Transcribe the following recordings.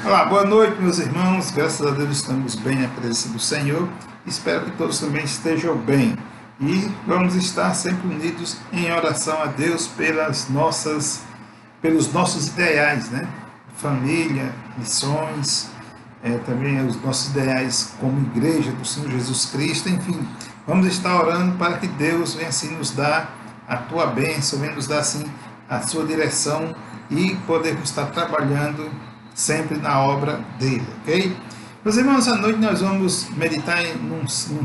Olá, boa noite, meus irmãos. Graças a Deus estamos bem na presença do Senhor. Espero que todos também estejam bem. E vamos estar sempre unidos em oração a Deus pelos nossos ideais, né? Família, missões, também os nossos ideais como igreja do Senhor Jesus Cristo. Enfim, vamos estar orando para que Deus venha assim nos dar a tua bênção, venha nos dar assim a sua direção e podermos estar trabalhando sempre na obra dele, ok? Meus irmãos, à noite nós vamos meditar num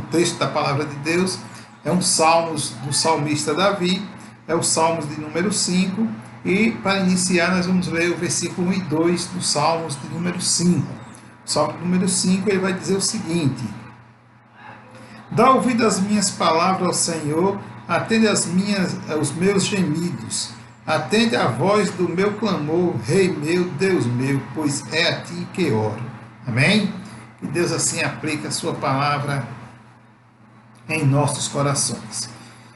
texto da palavra de Deus, é um Salmos do salmista Davi, é o Salmos de número 5, e para iniciar nós vamos ler o versículo 1 e 2 do Salmos de número 5. O Salmo número 5 ele vai dizer o seguinte: Dá ouvido às minhas palavras ao Senhor, atende aos meus gemidos. Atende a voz do meu clamor, Rei meu, Deus meu, pois é a ti que oro. Amém? Que Deus assim aplique a sua palavra em nossos corações.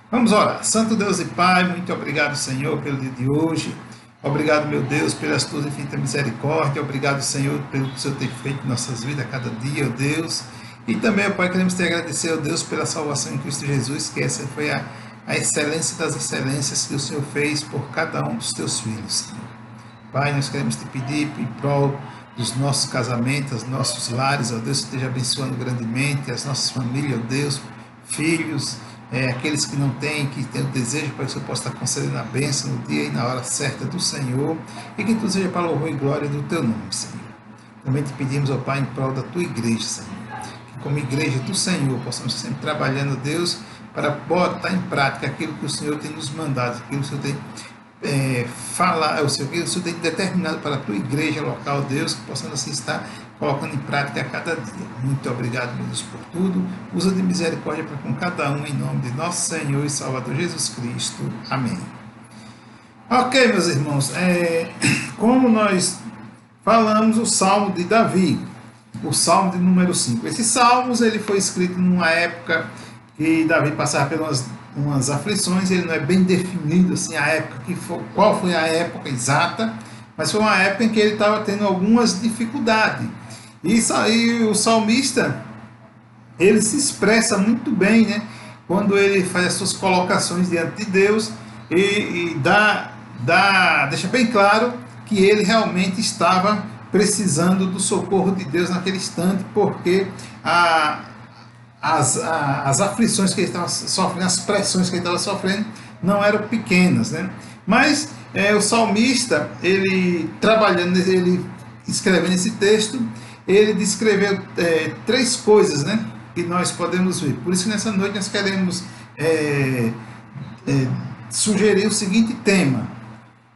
Vamos orar. Santo Deus e Pai, muito obrigado, Senhor, pelo dia de hoje. Obrigado, meu Deus, pelas tuas infinitas misericórdias. Obrigado, Senhor, pelo que o Senhor tem feito em nossas vidas a cada dia, ó Deus. E também, ó Pai, queremos te agradecer, ó Deus, pela salvação em Cristo Jesus, que essa foi a excelência das excelências que o Senhor fez por cada um dos teus filhos, Senhor. Pai, nós queremos te pedir em prol dos nossos casamentos, dos nossos lares, ó Deus, que esteja abençoando grandemente as nossas famílias, ó Deus, filhos, aqueles que não têm, que têm o desejo para que o Senhor possa estar concedendo a bênção no dia e na hora certa do Senhor, e que tudo seja para o louvor e glória do teu nome, Senhor. Também te pedimos, ó Pai, em prol da tua igreja, Senhor, que como igreja do Senhor possamos sempre trabalhando, Deus, para botar em prática aquilo que o Senhor tem nos mandado, aquilo que o Senhor tem falado, o Senhor tem determinado para a tua igreja local, Deus, que possamos assim estar colocando em prática a cada dia. Muito obrigado, meu Deus, por tudo. Usa de misericórdia para com cada um, em nome de nosso Senhor e Salvador Jesus Cristo. Amém. Ok, meus irmãos, como nós falamos, o Salmo de Davi, o Salmo de número 5. Esses salmos ele foi escrito numa época que Davi passava pelas umas aflições, ele não é bem definido assim a época qual foi a época exata, mas foi uma época em que ele estava tendo algumas dificuldades. E o salmista, ele se expressa muito bem, né? Quando ele faz as suas colocações diante de Deus e deixa bem claro que ele realmente estava precisando do socorro de Deus naquele instante, porque as aflições que ele estava sofrendo, as pressões que ele estava sofrendo, não eram pequenas, né? Mas o salmista, ele escrevendo esse texto, ele descreveu 3 coisas, né, que nós podemos ver. Por isso que nessa noite nós queremos sugerir o seguinte tema: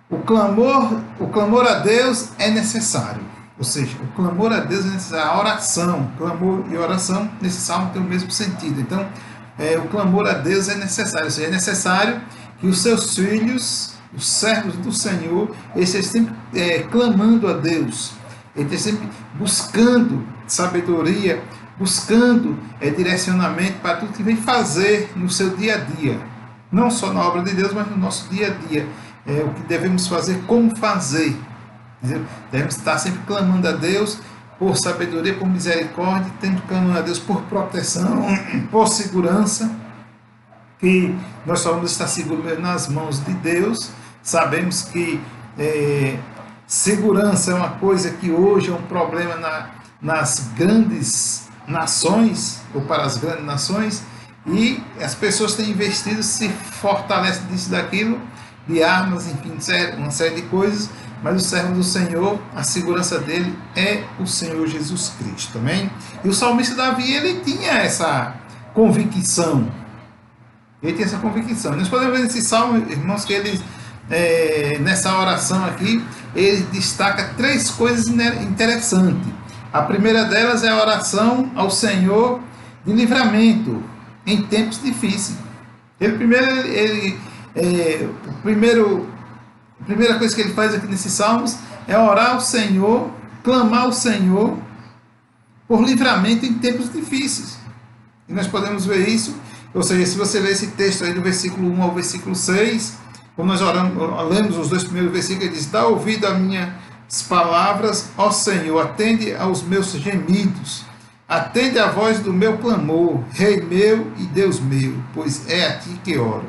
o clamor a Deus é necessário. Ou seja, o clamor a Deus é necessário, a oração, clamor e oração, nesse salmo tem o mesmo sentido. Então, o clamor a Deus é necessário, ou seja, é necessário que os seus filhos, os servos do Senhor, estejam sempre clamando a Deus, estejam sempre buscando sabedoria, buscando direcionamento para tudo que vem fazer no seu dia a dia. Não só na obra de Deus, mas no nosso dia a dia. O que devemos fazer, como fazer. Devemos estar sempre clamando a Deus por sabedoria, por misericórdia, sempre clamando a Deus por proteção, por segurança, que nós só vamos estar seguros nas mãos de Deus. Sabemos que segurança é uma coisa que hoje é um problema nas grandes nações, ou para as grandes nações, e as pessoas têm investido, se fortalecem disso, daquilo, de armas, enfim, uma série de coisas. Mas o servo do Senhor, a segurança dele é o Senhor Jesus Cristo, amém? E o salmista Davi, ele tinha essa convicção. Nós podemos ver nesse salmo, irmãos, que ele, nessa oração aqui, ele destaca 3 coisas interessantes. A primeira delas é a oração ao Senhor de livramento em tempos difíceis. A primeira coisa que ele faz aqui nesses salmos é orar ao Senhor, clamar ao Senhor por livramento em tempos difíceis. E nós podemos ver isso, ou seja, se você ler esse texto aí do versículo 1 ao versículo 6, como nós lemos os 2 primeiros versículos, ele diz: dá ouvido palavras, ó Senhor, atende aos meus gemidos, atende a voz do meu clamor, Rei meu e Deus meu, pois é a ti que oro.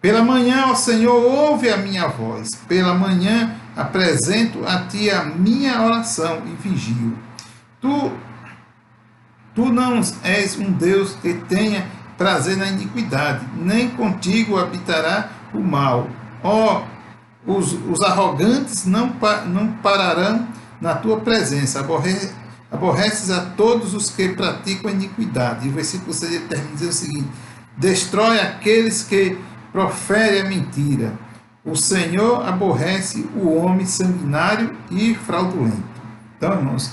Pela manhã, ó Senhor, ouve a minha voz, pela manhã apresento a ti a minha oração e vigio. Tu não és um Deus que tenha prazer na iniquidade, nem contigo habitará o mal. Ó, os arrogantes não pararão na tua presença. Aborreces a todos os que praticam a iniquidade. E o versículo 6 termina dizendo o seguinte: destrói aqueles que proferem a mentira. O Senhor aborrece o homem sanguinário e fraudulento. Então, irmãos,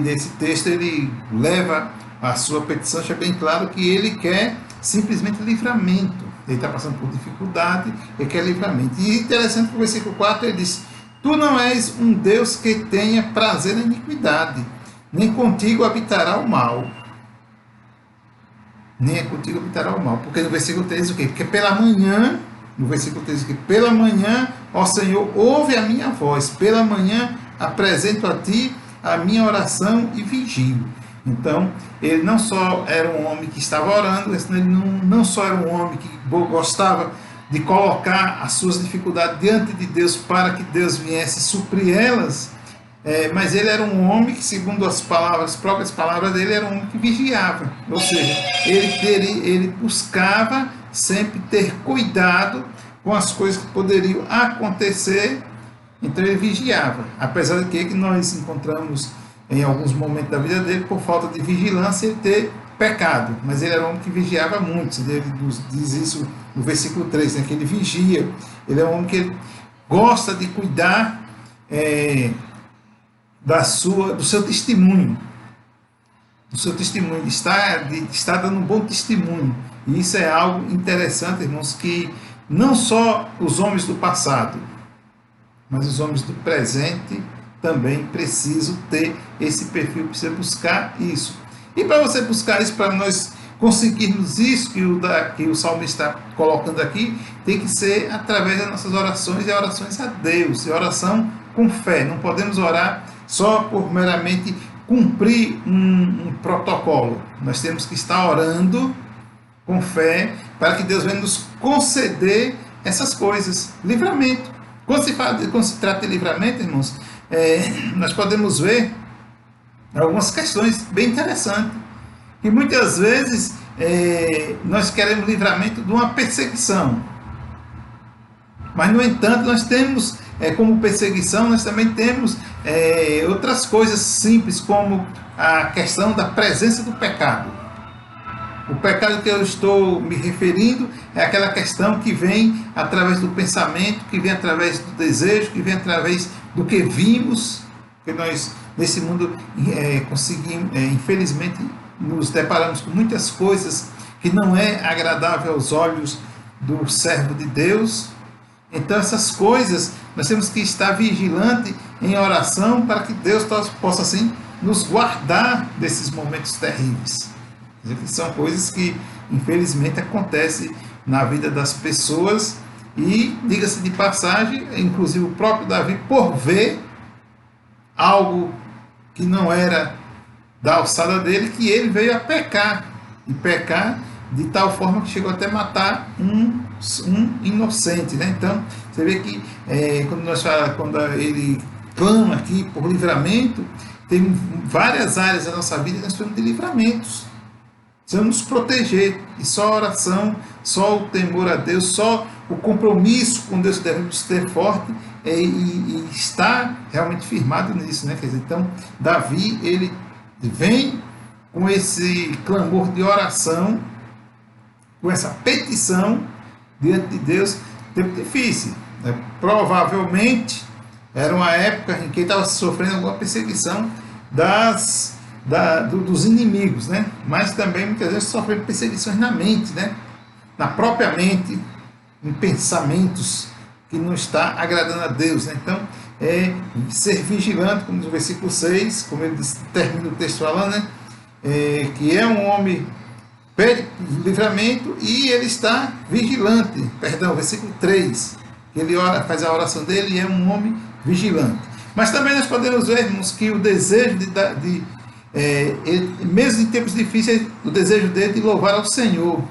nesse texto, ele leva a sua petição, deixa bem claro que ele quer simplesmente livramento. Ele está passando por dificuldade, ele quer livramento. E interessante que o versículo 4 ele diz: tu não és um Deus que tenha prazer na iniquidade, nem contigo habitará o mal. Nem é contigo habitará o mal. Porque no versículo 3 diz o quê? Porque pela manhã, no versículo 3 diz o quê? Pela manhã, ó Senhor, ouve a minha voz. Pela manhã apresento a ti a minha oração e vigio. Então, ele não só era um homem que estava orando, ele não só era um homem que gostava de colocar as suas dificuldades diante de Deus para que Deus viesse suprir elas, mas ele era um homem que, segundo as próprias palavras dele, era um homem que vigiava. Ou seja, ele buscava sempre ter cuidado com as coisas que poderiam acontecer. Então ele vigiava, apesar de que nós encontramos em alguns momentos da vida dele, por falta de vigilância, ele ter pecado. Mas ele era um homem que vigiava muito. Ele diz isso no versículo 3, né, que ele vigia. Ele é um homem que gosta de cuidar do seu testemunho. Do seu testemunho. Está dando um bom testemunho. E isso é algo interessante, irmãos, que não só os homens do passado, mas os homens do presente também precisam ter esse perfil, precisa buscar isso. E para você buscar isso, para nós conseguirmos isso que o salmista está colocando aqui, tem que ser através das nossas orações e orações a Deus, e oração com fé. Não podemos orar só por meramente cumprir um protocolo. Nós temos que estar orando com fé para que Deus venha nos conceder essas coisas. Livramento. Quando se trata de livramento, irmãos, nós podemos ver algumas questões bem interessantes. E muitas vezes nós queremos livramento de uma perseguição. Mas, no entanto, nós temos, como perseguição, nós também temos outras coisas simples, como a questão da presença do pecado. O pecado que eu estou me referindo é aquela questão que vem através do pensamento, que vem através do desejo, que vem através do que vimos, que nós, nesse mundo, conseguimos, infelizmente, nos deparamos com muitas coisas que não é agradável aos olhos do servo de Deus. Então, essas coisas, nós temos que estar vigilante em oração para que Deus possa, assim, nos guardar desses momentos terríveis. São coisas que, infelizmente, acontecem na vida das pessoas e, diga-se de passagem, inclusive o próprio Davi, por ver algo que não era da alçada dele, que ele veio a pecar, e pecar de tal forma que chegou até matar um inocente, né? Então, você vê que quando ele clama aqui por livramento, tem várias áreas da nossa vida que nós precisamos de livramentos. Precisamos nos proteger, e só a oração, só o temor a Deus, só o compromisso com Deus que devemos ter forte e estar realmente firmado nisso, né? Quer dizer, então, Davi, ele vem com esse clamor de oração, com essa petição diante de Deus, tempo difícil, né? Provavelmente era uma época em que ele estava sofrendo alguma perseguição dos inimigos, né? Mas também muitas vezes sofrendo perseguições na mente, né? Na própria mente, em pensamentos que não está agradando a Deus, né? Então, ser vigilante, como no versículo 6, como ele termina o texto falando, né? Que é um homem pede livramento e ele está vigilante. Perdão, versículo 3, ele faz a oração dele e é um homem vigilante. Mas também nós podemos ver, irmãos, que o desejo mesmo em tempos difíceis, o desejo dele de louvar ao Senhor,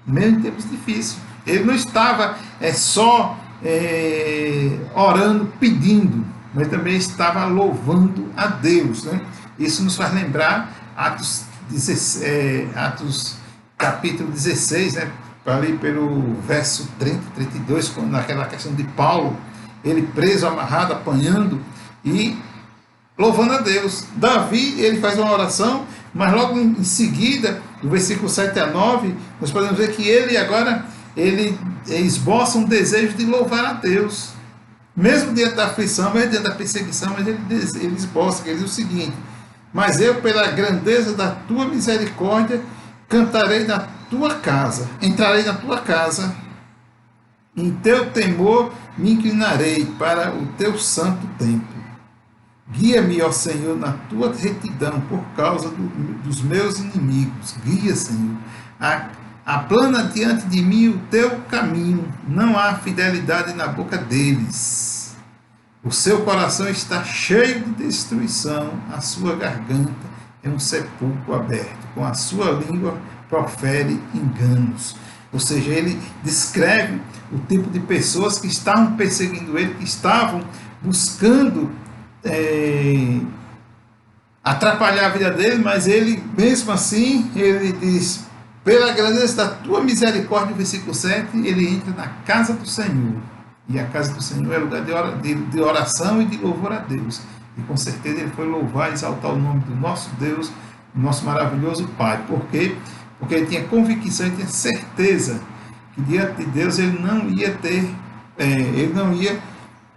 mesmo em tempos difíceis. Ele não estava só orando, pedindo, mas também estava louvando a Deus, né? Isso nos faz lembrar Atos capítulo 16, né? Ali pelo verso 30, 32, quando naquela questão de Paulo, ele preso, amarrado, apanhando e louvando a Deus. Davi, ele faz uma oração, mas logo em seguida, do versículo 7 a 9, nós podemos ver que ele agora, ele esboça um desejo de louvar a Deus. Mesmo diante da aflição, mesmo diante da perseguição, mas ele esboça, que ele diz o seguinte: mas eu, pela grandeza da tua misericórdia, cantarei na tua casa, entrarei na tua casa, em teu temor me inclinarei para o teu santo templo. Guia-me, ó Senhor, na tua retidão, por causa dos meus inimigos. Guia, Senhor. Aplana diante de mim o teu caminho. Não há fidelidade na boca deles. O seu coração está cheio de destruição. A sua garganta é um sepulcro aberto. Com a sua língua profere enganos. Ou seja, ele descreve o tipo de pessoas que estavam perseguindo ele, que estavam buscando atrapalhar a vida dele, mas ele, mesmo assim, ele diz: pela grandeza da tua misericórdia, no versículo 7, ele entra na casa do Senhor. E a casa do Senhor é lugar de oração e de louvor a Deus. E com certeza ele foi louvar e exaltar o nome do nosso Deus, nosso maravilhoso Pai. Por quê? Porque ele tinha convicção, ele tinha certeza que diante de Deus ele não ia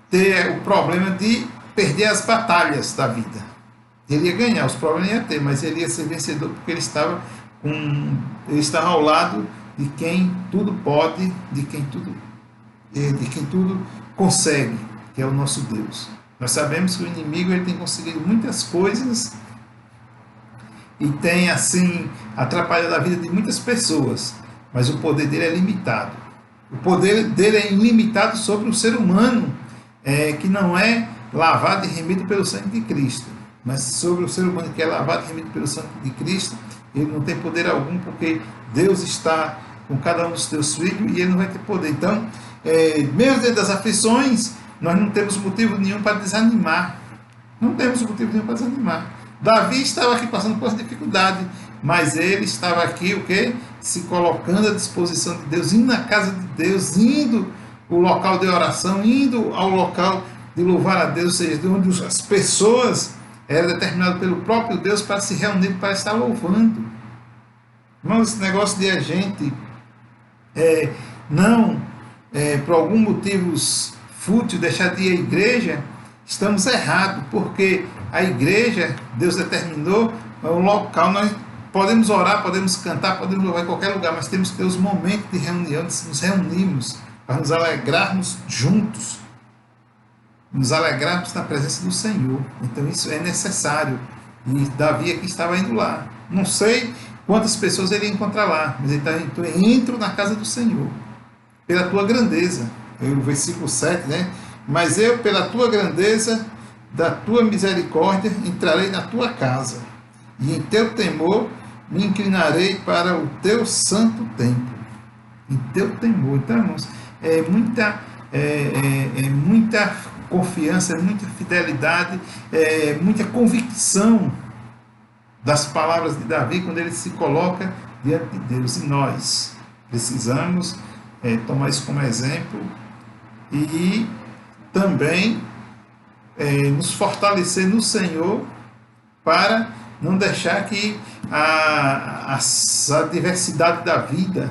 ter o problema de perder as batalhas da vida. Ele ia ganhar, os problemas ia ter, mas ele ia ser vencedor porque ele estava ao lado de quem tudo pode, de quem tudo consegue, que é o nosso Deus. Nós sabemos que o inimigo ele tem conseguido muitas coisas e tem assim atrapalhado a vida de muitas pessoas, mas o poder dele é limitado. O poder dele é ilimitado sobre o ser humano, que não é lavado e remido pelo sangue de Cristo. Mas sobre o ser humano que é lavado e remido pelo sangue de Cristo, ele não tem poder algum, porque Deus está com cada um dos teus filhos e ele não vai ter poder. Então, mesmo dentro das aflições, nós não temos motivo nenhum para desanimar. Não temos motivo nenhum para desanimar. Davi estava aqui passando por essa dificuldade, mas ele estava aqui, o quê? Se colocando à disposição de Deus, indo na casa de Deus, indo ao local de oração, indo ao local de louvar a Deus, ou seja, de onde as pessoas eram determinadas pelo próprio Deus para se reunir, para estar louvando. Irmãos, esse negócio de a gente por algum motivo fútil, deixar de ir à igreja, estamos errados, porque a igreja, Deus determinou, é um local, nós podemos orar, podemos cantar, podemos louvar em qualquer lugar, mas temos que ter os momentos de reunião, de nos reunirmos, para nos alegrarmos juntos, nos alegrarmos na presença do Senhor. Então isso é necessário, e Davi aqui estava indo lá. Não sei quantas pessoas ele ia encontrar lá, mas ele está indo: entro na casa do Senhor, pela tua grandeza. O versículo 7, né? Mas eu, pela tua grandeza, da tua misericórdia, entrarei na tua casa, e em teu temor me inclinarei para o teu santo templo. Em teu temor. Então, irmãos, é muita confiança, muita fidelidade, muita convicção das palavras de Davi quando ele se coloca diante de Deus. E nós precisamos tomar isso como exemplo e também nos fortalecer no Senhor para não deixar que a adversidade da vida,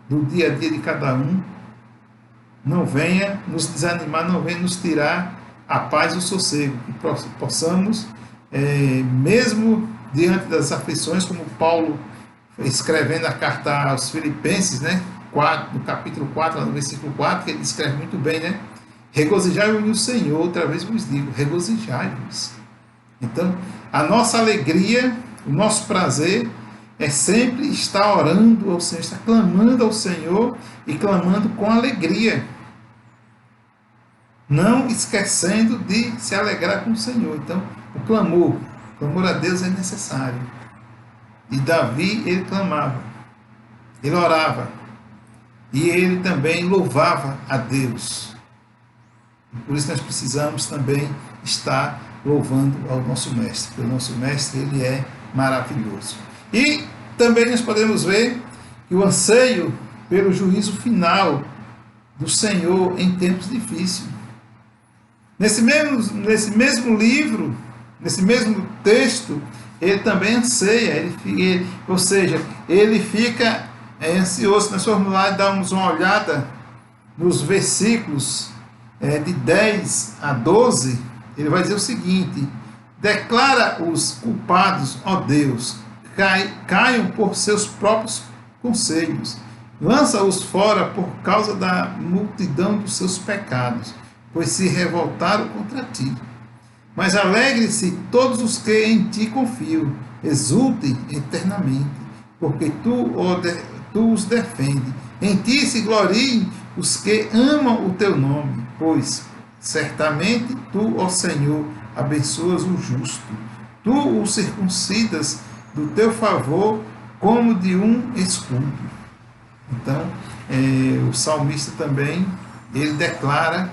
do dia a dia de cada um, não venha nos desanimar, não venha nos tirar a paz e o sossego, que possamos, mesmo diante das aflições, como Paulo escrevendo a carta aos Filipenses, né, no capítulo 4, no versículo 4, que ele escreve muito bem, né? Regozijai-vos no Senhor, outra vez vos digo, regozijai-vos. Então, a nossa alegria, o nosso prazer é sempre estar orando ao Senhor, estar clamando ao Senhor e clamando com alegria. não esquecendo de se alegrar com o Senhor. Então, o clamor a Deus é necessário. E Davi, ele clamava, ele orava, e ele também louvava a Deus. E por isso nós precisamos também estar louvando ao nosso Mestre, porque o nosso Mestre, ele é maravilhoso. E também nós podemos ver que o anseio pelo juízo final do Senhor em tempos difíceis. Nesse mesmo livro, nesse mesmo texto, ele também anseia, ou seja, ele fica ansioso. Nós formos lá e darmos uma olhada nos versículos de 10 a 12, ele vai dizer o seguinte: declara os culpados, ó Deus, caiam por seus próprios conselhos, lança-os fora por causa da multidão dos seus pecados, pois se revoltaram contra ti. Mas alegre-se todos os que em ti confiam, exultem eternamente, porque tu os defende. Em ti se gloriem os que amam o teu nome, pois certamente tu, ó Senhor, abençoas o justo. Tu o circuncidas do teu favor como de um escudo. Então, o salmista também, ele declara,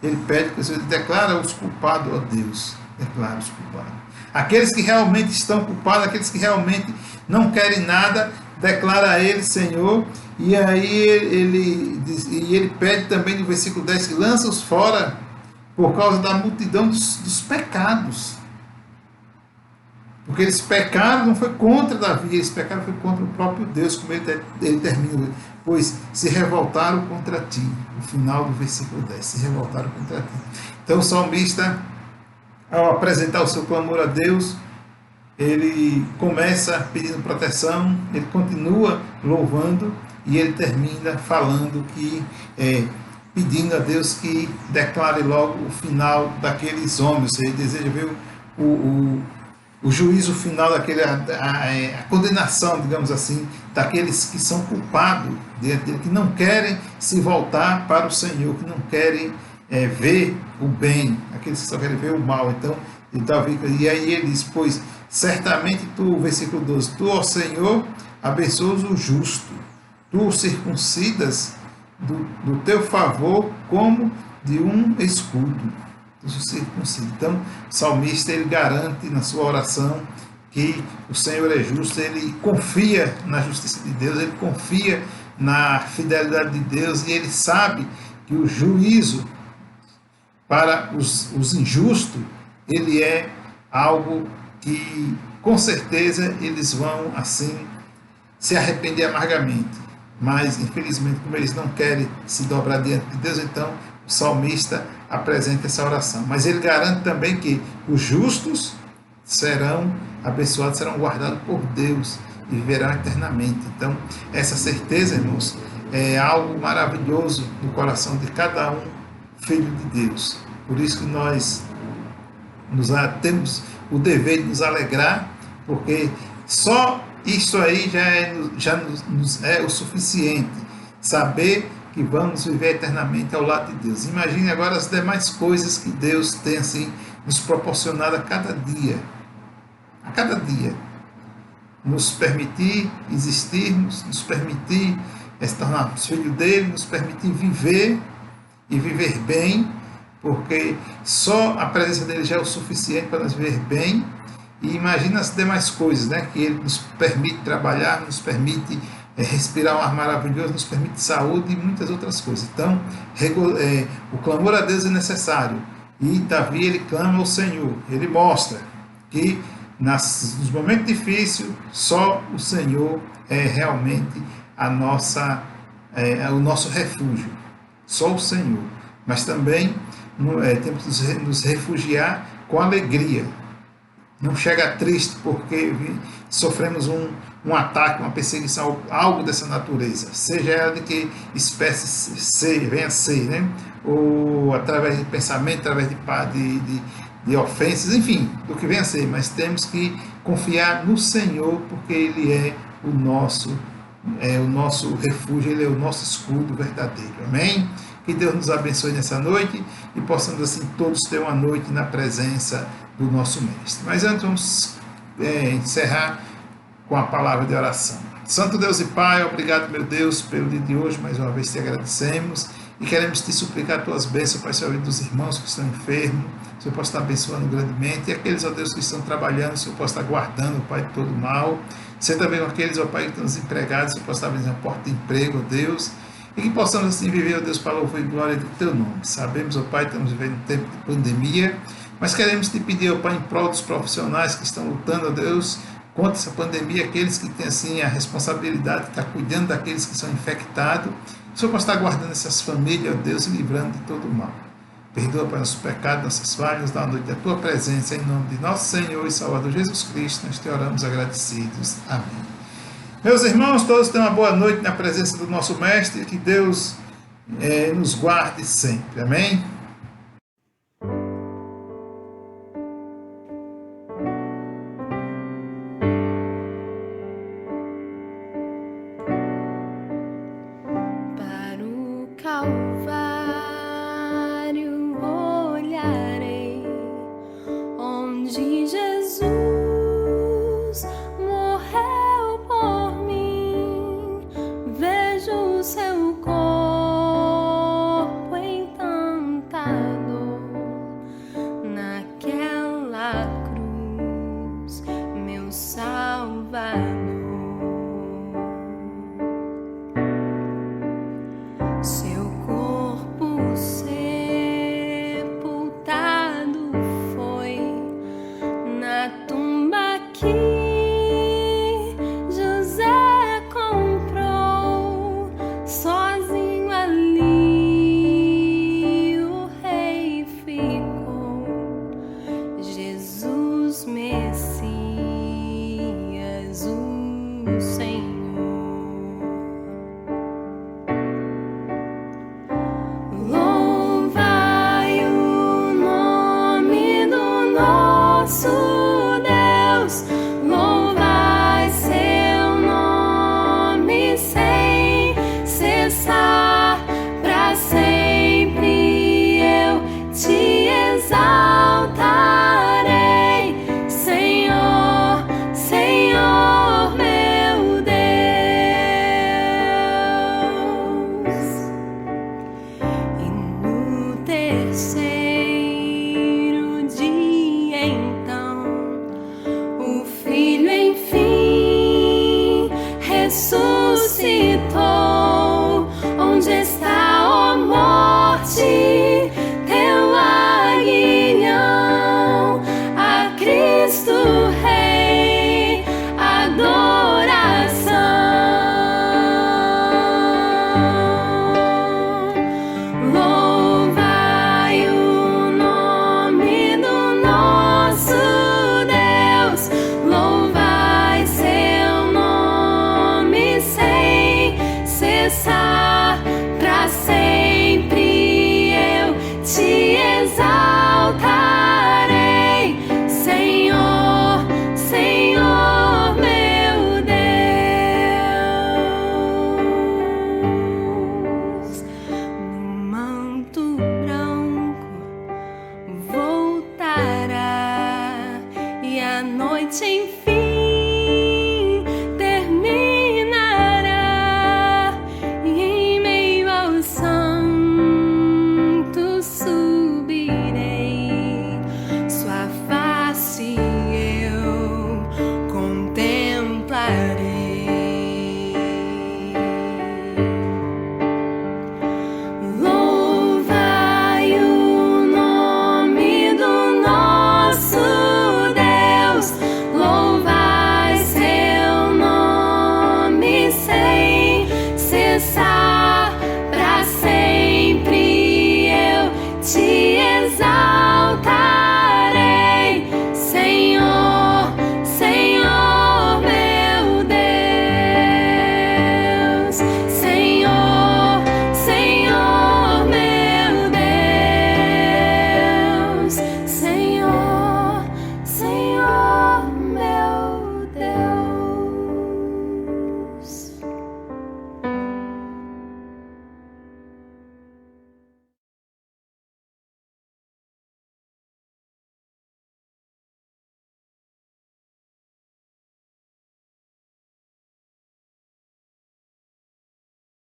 ele pede que ele declara os culpados a Deus. Declara os culpados. Aqueles que realmente estão culpados, aqueles que realmente não querem nada, declara a ele, Senhor. E aí ele pede também no versículo 10 que lança-os fora por causa da multidão dos pecados. Porque eles pecaram, não foi contra Davi, eles pecaram foi contra o próprio Deus, como ele termina, pois se revoltaram contra ti. No final do versículo 10, se revoltaram contra ti. Então o salmista, ao apresentar o seu clamor a Deus, ele começa pedindo proteção, ele continua louvando e ele termina falando que, pedindo a Deus que declare logo o final daqueles homens. Ele deseja ver o juízo final, a condenação, digamos assim, daqueles que são culpados diante dele, que não querem se voltar para o Senhor, que não querem ver o bem, aqueles que só querem ver o mal. Então, e aí ele diz, pois certamente tu, versículo 12, tu, ó Senhor, abençoas o justo, tu circuncidas do teu favor como de um escudo. Então, o salmista, ele garante na sua oração que o Senhor é justo, ele confia na justiça de Deus, ele confia na fidelidade de Deus, e ele sabe que o juízo para os injustos, ele é algo que, com certeza, eles vão, assim, se arrepender amargamente. Mas, infelizmente, como eles não querem se dobrar diante de Deus, então o salmista apresenta essa oração. Mas ele garante também que os justos serão abençoados, serão guardados por Deus e viverão eternamente. Então, essa certeza, irmãos, é algo maravilhoso no coração de cada um filho de Deus. Por isso que nós temos o dever de nos alegrar, porque só isso aí já nos é o suficiente, saber que vamos viver eternamente ao lado de Deus. Imagine agora as demais coisas que Deus tem assim nos proporcionado a cada dia, nos permitir existirmos, nos permitir se tornarmos filhos dele, nos permitir viver e viver bem, porque só a presença dele já é o suficiente para nós viver bem. E imagina as demais coisas, né, que ele nos permite trabalhar, nos permite respirar um ar maravilhoso, nos permite saúde e muitas outras coisas. Então, o clamor a Deus é necessário. E Davi, ele clama ao Senhor. Ele mostra que nos momentos difíceis, só o Senhor é realmente o nosso refúgio. Só o Senhor. Mas também temos que nos refugiar com alegria. Não chega triste porque sofremos um ataque, uma perseguição, algo dessa natureza, seja ela de que espécie venha a ser, né? Ou através de pensamento, através de ofensas, enfim, do que venha a ser, mas temos que confiar no Senhor, porque Ele é o nosso refúgio, Ele é o nosso escudo verdadeiro, amém? Que Deus nos abençoe nessa noite e possamos assim todos ter uma noite na presença do nosso Mestre. Mas antes vamos encerrar com a palavra de oração. Santo Deus e Pai, obrigado, meu Deus, pelo dia de hoje, mais uma vez te agradecemos e queremos te suplicar tuas bênçãos, Pai, Senhor, dos irmãos que estão enfermos, o Senhor possa estar abençoando grandemente, e aqueles, ó Deus, que estão trabalhando, o Senhor possa estar guardando, Pai, de todo mal, sendo também com aqueles, ó Pai, que estão desempregados, o Senhor possa estar abrindo a porta de emprego, ó Deus, e que possamos assim viver, ó Deus, para louvor e glória do Teu nome. Sabemos, ó Pai, estamos vivendo um tempo de pandemia, mas queremos te pedir, ó Pai, em prol dos profissionais que estão lutando, ó Deus, contra essa pandemia, aqueles que têm assim a responsabilidade de estar cuidando daqueles que são infectados, o Senhor possa estar guardando essas famílias, ó Deus, e livrando de todo o mal. Perdoa, Pai, nossos pecados, nossas falhas, dá a noite da Tua presença, em nome de nosso Senhor e Salvador Jesus Cristo, nós te oramos agradecidos. Amém. Meus irmãos, todos tenham uma boa noite na presença do nosso Mestre, que Deus nos guarde sempre. Amém? Essa